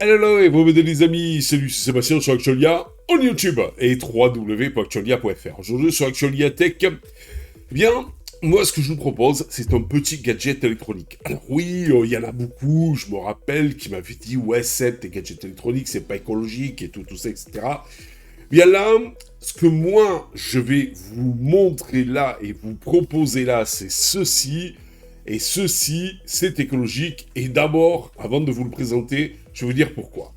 Hello et bienvenue les amis, salut, c'est Sébastien sur Actualia en YouTube et www.actualia.fr. Aujourd'hui sur Actualia Tech, eh bien, moi ce que je vous propose, c'est un petit gadget électronique. Alors oui, il y en a beaucoup, je me rappelle, qui m'avaient dit, ouais Seb, tes gadgets électroniques, c'est pas écologique et tout ça, etc. Bien là, ce que moi, je vais vous montrer là et vous proposer là, c'est ceci. Et ceci, c'est écologique. Et d'abord, avant de vous le présenter, je vais vous dire pourquoi.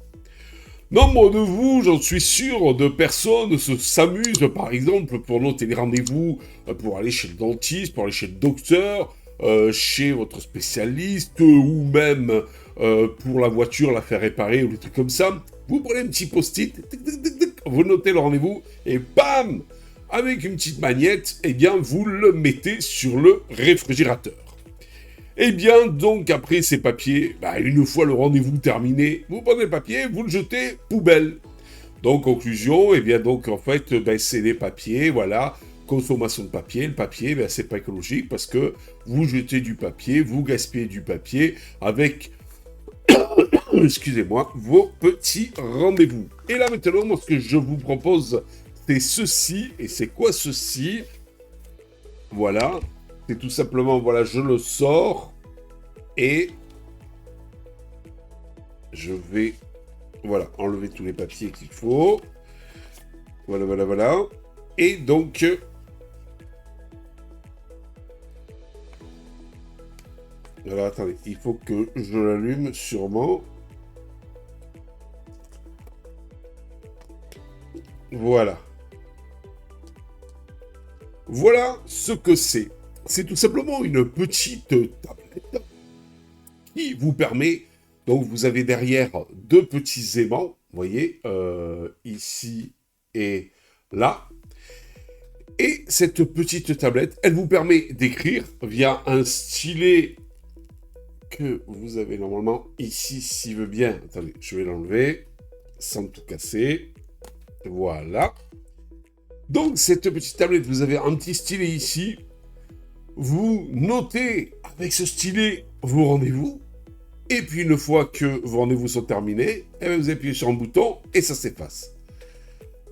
Nombre de vous, j'en suis sûr, de personnes s'amusent, par exemple, pour noter les rendez-vous, pour aller chez le dentiste, pour aller chez le docteur, chez votre spécialiste, ou même pour la voiture, la faire réparer, ou des trucs comme ça. Vous prenez un petit post-it, vous notez le rendez-vous, et bam, avec une petite magnette, eh bien, vous le mettez sur le réfrigérateur. Eh bien, donc, après ces papiers, une fois le rendez-vous terminé, vous prenez le papier, vous le jetez poubelle. Donc, conclusion, eh bien, donc, en fait, c'est les papiers, voilà, consommation de papier. Le papier, c'est pas écologique parce que vous jetez du papier, vous gaspillez du papier avec, excusez-moi, vos petits rendez-vous. Et là, maintenant, moi, ce que je vous propose, c'est ceci. Et c'est quoi ceci? Voilà. C'est tout simplement, voilà, je le sors et je vais, voilà, enlever tous les papiers qu'il faut. Voilà, voilà, voilà. Et donc, alors attendez, il faut que je l'allume sûrement. Voilà. Voilà ce que c'est. C'est tout simplement une petite tablette qui vous permet, donc vous avez derrière deux petits aimants, vous voyez, ici et là. Et cette petite tablette, elle vous permet d'écrire via un stylet que vous avez normalement ici, s'il veut bien. Attendez, je vais l'enlever sans tout casser. Voilà. Donc, cette petite tablette, vous avez un petit stylet ici. Vous notez avec ce stylet vos rendez-vous. Et puis, une fois que vos rendez-vous sont terminés, vous appuyez sur un bouton et ça s'efface.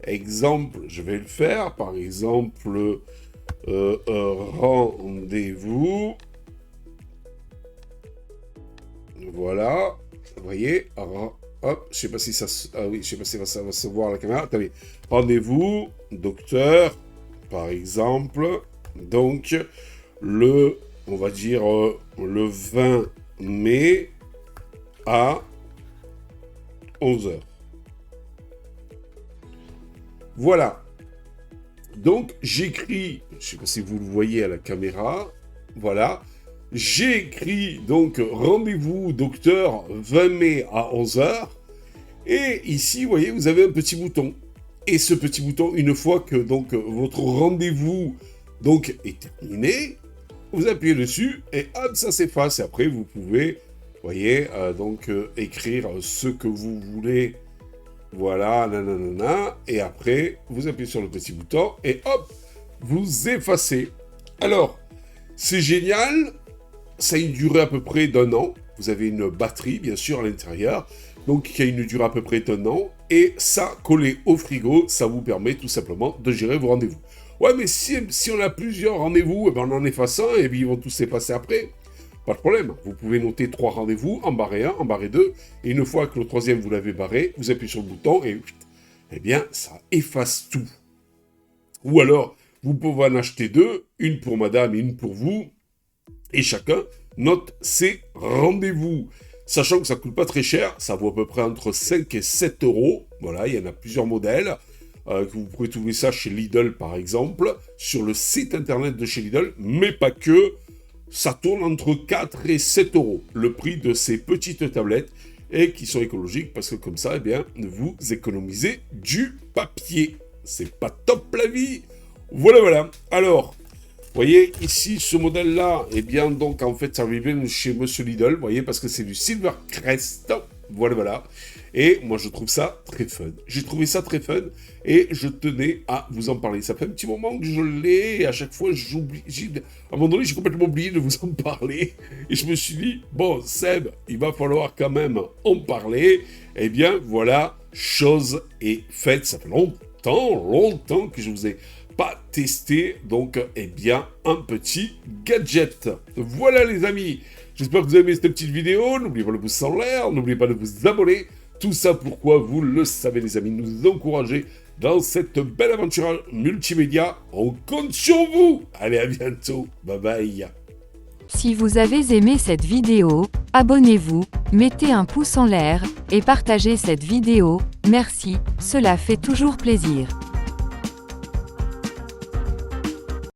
Exemple, je vais le faire. Par exemple, rendez-vous. Voilà. Vous voyez. Hop, je sais pas si ça... Ah oui, je sais pas si ça va se voir à la caméra. Attendez. Rendez-vous, docteur, par exemple. Donc, on va dire, le 20 mai à 11 heures. Voilà. Donc, j'écris, je sais pas si vous le voyez à la caméra, voilà. J'ai écrit, donc, rendez-vous docteur 20 mai à 11 heures. Et ici, vous voyez, vous avez un petit bouton. Et ce petit bouton, une fois que donc votre rendez-vous donc est terminé, vous appuyez dessus et hop, ça s'efface. Et après, vous pouvez, vous voyez, écrire ce que vous voulez. Voilà, nanana. Et après, vous appuyez sur le petit bouton et hop, vous effacez. Alors, c'est génial. Ça a une durée à peu près d'1 an. Vous avez une batterie, bien sûr, à l'intérieur. Donc, qui a une durée à peu près d'1 an. Et ça, collé au frigo, ça vous permet tout simplement de gérer vos rendez-vous. Ouais, mais si on a plusieurs rendez-vous, on en efface un, et puis ils vont tous s'effacer après. Pas de problème. Vous pouvez noter 3 rendez-vous, en barrer 1, en barrer 2. Et une fois que le troisième, vous l'avez barré, vous appuyez sur le bouton et, eh bien, ça efface tout. Ou alors, vous pouvez en acheter 2, une pour madame et une pour vous. Et chacun note ses rendez-vous. Sachant que ça ne coûte pas très cher, ça vaut à peu près entre 5 et 7 euros. Voilà, il y en a plusieurs modèles. Vous pouvez trouver ça chez Lidl par exemple, sur le site internet de chez Lidl, mais pas que. Ça tourne entre 4 et 7 euros, le prix de ces petites tablettes, et qui sont écologiques, parce que comme ça, eh bien, vous économisez du papier. C'est pas top la vie. Voilà, voilà. Alors, vous voyez, ici, ce modèle-là, eh bien, donc, en fait, ça vient chez Monsieur Lidl, vous voyez, parce que c'est du Silvercrest. Voilà, voilà. Et moi, je trouve ça très fun. J'ai trouvé ça très fun et je tenais à vous en parler. Ça fait un petit moment que je l'ai et à chaque fois, j'oublie. À un moment donné, j'ai complètement oublié de vous en parler. Et je me suis dit, bon, Seb, il va falloir quand même en parler. Eh bien, voilà, chose est faite. Ça fait longtemps que je vous ai pas testé. Donc, eh bien, un petit gadget. Voilà, les amis. J'espère que vous avez aimé cette petite vidéo. N'oubliez pas le pouce en l'air. N'oubliez pas de vous abonner. Tout ça, pourquoi vous le savez, les amis, nous encourager dans cette belle aventure multimédia. On compte sur vous. Allez, à bientôt. Bye bye. Si vous avez aimé cette vidéo, abonnez-vous, mettez un pouce en l'air, et partagez cette vidéo. Merci, cela fait toujours plaisir.